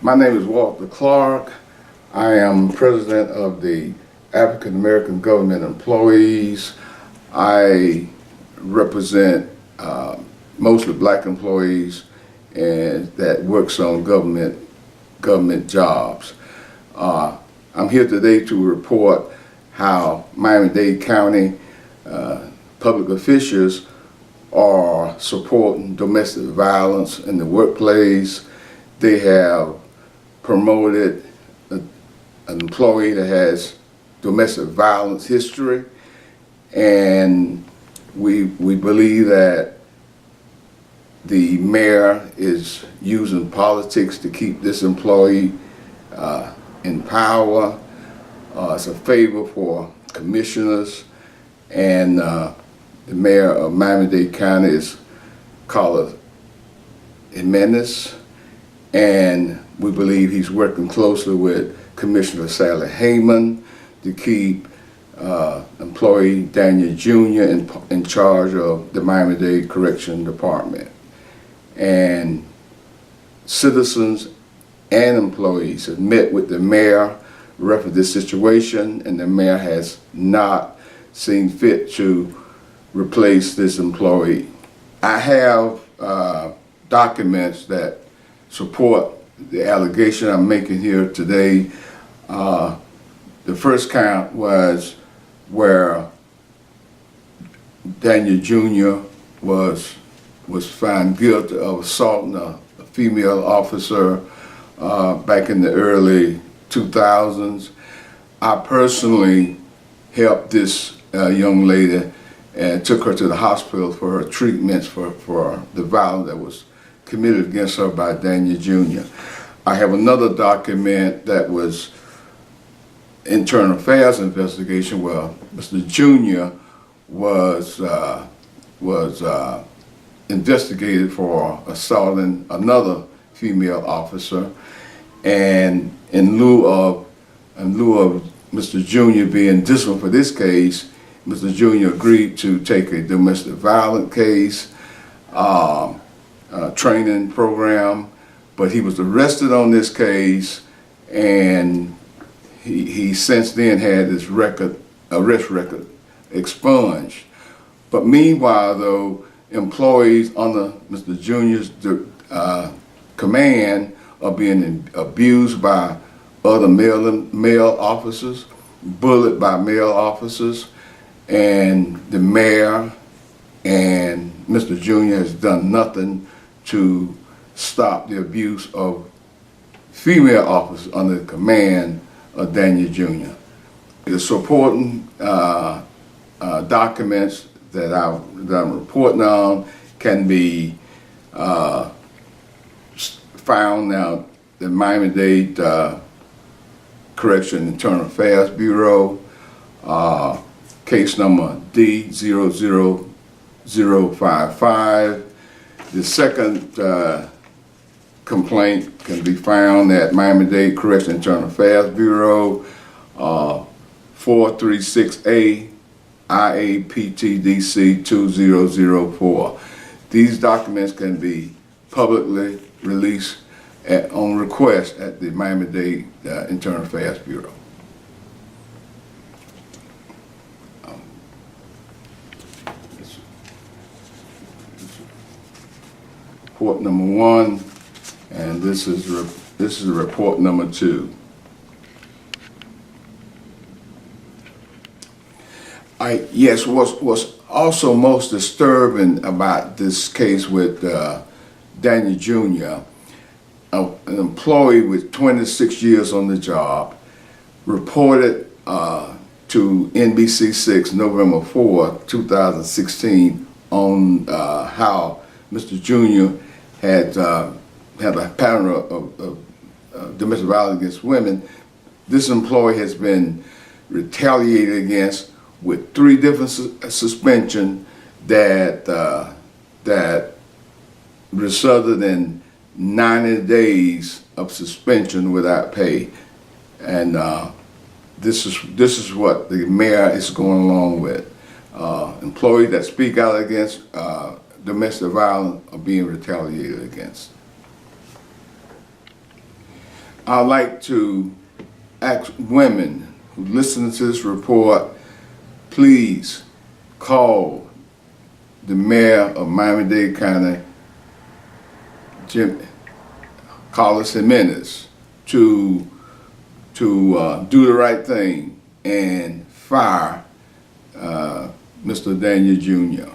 My name is Walter Clark. I am president of the African American Government Employees. I represent mostly black employees and that works on government jobs. I'm here today to report how Miami-Dade County public officials are supporting domestic violence in the workplace. They have promoted an employee that has domestic violence history, and we believe that the mayor is using politics to keep this employee in power. It's a favor for commissioners, and the mayor of Miami-Dade County is Carlos Jimenez, and we believe he's working closely with Commissioner Sally Heyman to keep employee Daniel Jr. in charge of the Miami-Dade Correction Department. And citizens and employees have met with the mayor referring this situation, and the mayor has not seen fit to replace this employee. I have documents that support the allegation I'm making here today. The first count was where Daniel Jr. was found guilty of assaulting a female officer back in the early 2000s. I personally helped this young lady and took her to the hospital for her treatments for the violence that was committed against her by Daniel Jr. I have another document that was internal affairs investigation where Mr. Jr. was investigated for assaulting another female officer, and in lieu of Mr. Jr. being disciplined for this case, Mr. Jr. agreed to take a domestic violence case training program, but he was arrested on this case, and he since then had his arrest record expunged. But meanwhile, though, employees under Mr. Jr.'s command are being abused by other male officers, bullied by male officers, and the mayor and Mr. Jr. has done nothing to stop the abuse of female officers under the command of Daniel Jr. The supporting documents that I'm reporting on can be found now the Miami-Dade Correction Internal Affairs Bureau, case number D00055. The second complaint can be found at Miami-Dade Correction Internal Affairs Bureau, 436A IAPTDC 2004. These documents can be publicly released on request at the Miami-Dade Internal Affairs Bureau. Report number 1, and this is report number 2. Yes, what's also most disturbing about this case with Daniel Jr., an employee with 26 years on the job, reported to NBC6 November 4, 2016 on how Mr. Jr. had a pattern of domestic violence against women. This employee has been retaliated against with 3 different suspensions that resulted in 90 days of suspension without pay, and this is what the mayor is going along with. Employees that speak out against domestic violence are being retaliated against. I'd like to ask women who listen to this report, please call the mayor of Miami-Dade County, Carlos Jimenez, to do the right thing and fire Mr. Daniel Jr.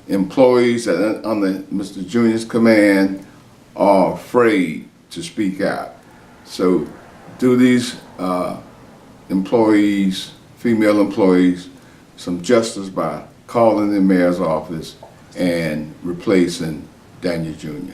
Employees that under Mr. Jr.'s command are afraid to speak out. So do these employees, female employees, some justice by calling the mayor's office and replacing Daniel Jr.